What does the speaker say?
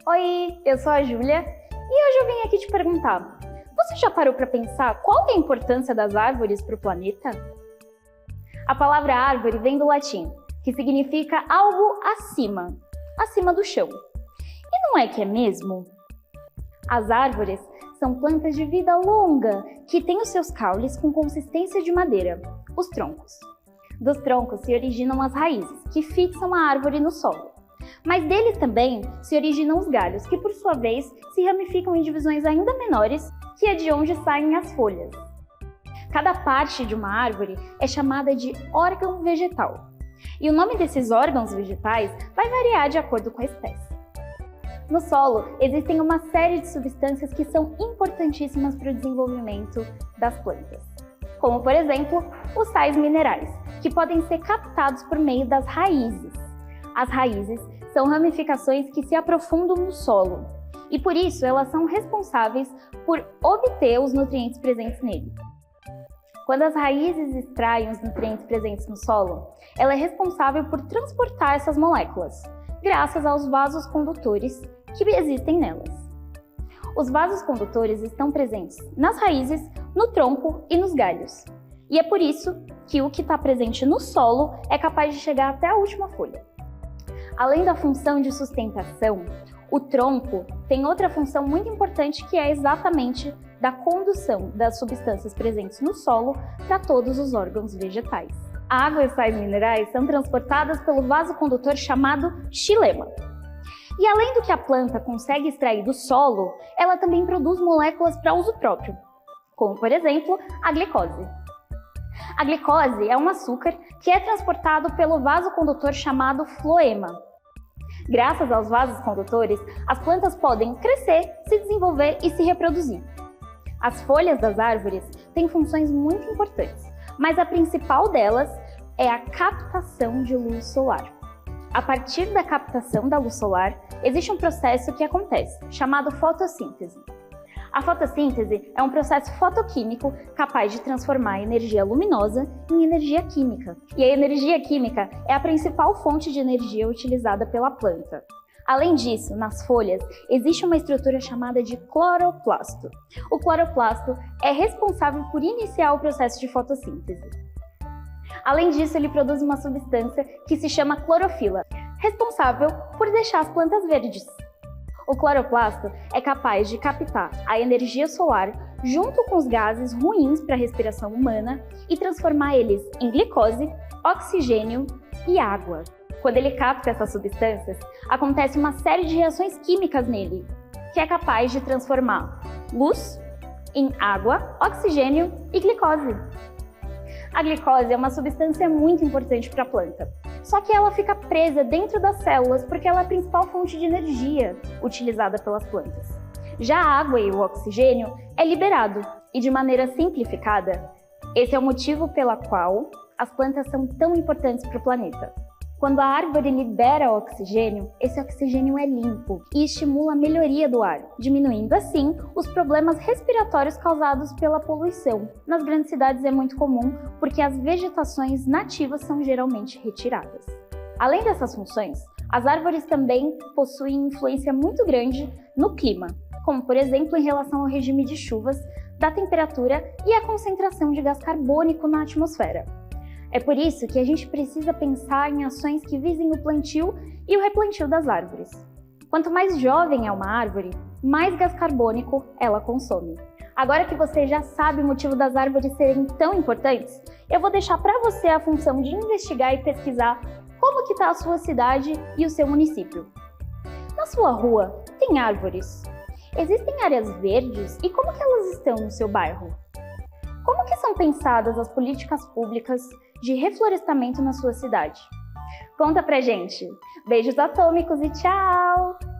Oi, eu sou a Júlia e hoje eu vim aqui te perguntar: você já parou para pensar qual é a importância das árvores para o planeta? A palavra árvore vem do latim, que significa algo acima, acima do chão. E não é que é mesmo? As árvores são plantas de vida longa que têm os seus caules com consistência de madeira, os troncos. Dos troncos se originam as raízes, que fixam a árvore no solo. Mas dele também se originam os galhos, que por sua vez se ramificam em divisões ainda menores, que é de onde saem as folhas. Cada parte de uma árvore é chamada de órgão vegetal. E o nome desses órgãos vegetais vai variar de acordo com a espécie. No solo, existem uma série de substâncias que são importantíssimas para o desenvolvimento das plantas. Como, por exemplo, os sais minerais, que podem ser captados por meio das raízes. As raízes são ramificações que se aprofundam no solo, e por isso elas são responsáveis por obter os nutrientes presentes nele. Quando as raízes extraem os nutrientes presentes no solo, ela é responsável por transportar essas moléculas, graças aos vasos condutores que existem nelas. Os vasos condutores estão presentes nas raízes, no tronco e nos galhos. E é por isso que o que está presente no solo é capaz de chegar até a última folha. Além da função de sustentação, o tronco tem outra função muito importante, que é exatamente da condução das substâncias presentes no solo para todos os órgãos vegetais. A água e os sais minerais são transportadas pelo vaso condutor chamado xilema. E além do que a planta consegue extrair do solo, ela também produz moléculas para uso próprio, como por exemplo a glicose. A glicose é um açúcar que é transportado pelo vaso condutor chamado floema. Graças aos vasos condutores, as plantas podem crescer, se desenvolver e se reproduzir. As folhas das árvores têm funções muito importantes, mas a principal delas é a captação de luz solar. A partir da captação da luz solar, existe um processo que acontece, chamado fotossíntese. A fotossíntese é um processo fotoquímico capaz de transformar a energia luminosa em energia química. E a energia química é a principal fonte de energia utilizada pela planta. Além disso, nas folhas, existe uma estrutura chamada de cloroplasto. O cloroplasto é responsável por iniciar o processo de fotossíntese. Além disso, ele produz uma substância que se chama clorofila, responsável por deixar as plantas verdes. O cloroplasto é capaz de captar a energia solar junto com os gases ruins para a respiração humana e transformar eles em glicose, oxigênio e água. Quando ele capta essas substâncias, acontece uma série de reações químicas nele, que é capaz de transformar luz em água, oxigênio e glicose. A glicose é uma substância muito importante para a planta, só que ela fica presa dentro das células porque ela é a principal fonte de energia utilizada pelas plantas. Já a água e o oxigênio é liberado, e de maneira simplificada, esse é o motivo pela qual as plantas são tão importantes para o planeta. Quando a árvore libera oxigênio, esse oxigênio é limpo e estimula a melhoria do ar, diminuindo assim os problemas respiratórios causados pela poluição. Nas grandes cidades é muito comum porque as vegetações nativas são geralmente retiradas. Além dessas funções, as árvores também possuem influência muito grande no clima, como por exemplo em relação ao regime de chuvas, da temperatura e a concentração de gás carbônico na atmosfera. É por isso que a gente precisa pensar em ações que visem o plantio e o replantio das árvores. Quanto mais jovem é uma árvore, mais gás carbônico ela consome. Agora que você já sabe o motivo das árvores serem tão importantes, eu vou deixar para você a função de investigar e pesquisar como que está a sua cidade e o seu município. Na sua rua, tem árvores? Existem áreas verdes e como que elas estão no seu bairro? Como que são pensadas as políticas públicas de reflorestamento na sua cidade? Conta pra gente! Beijos atômicos e tchau!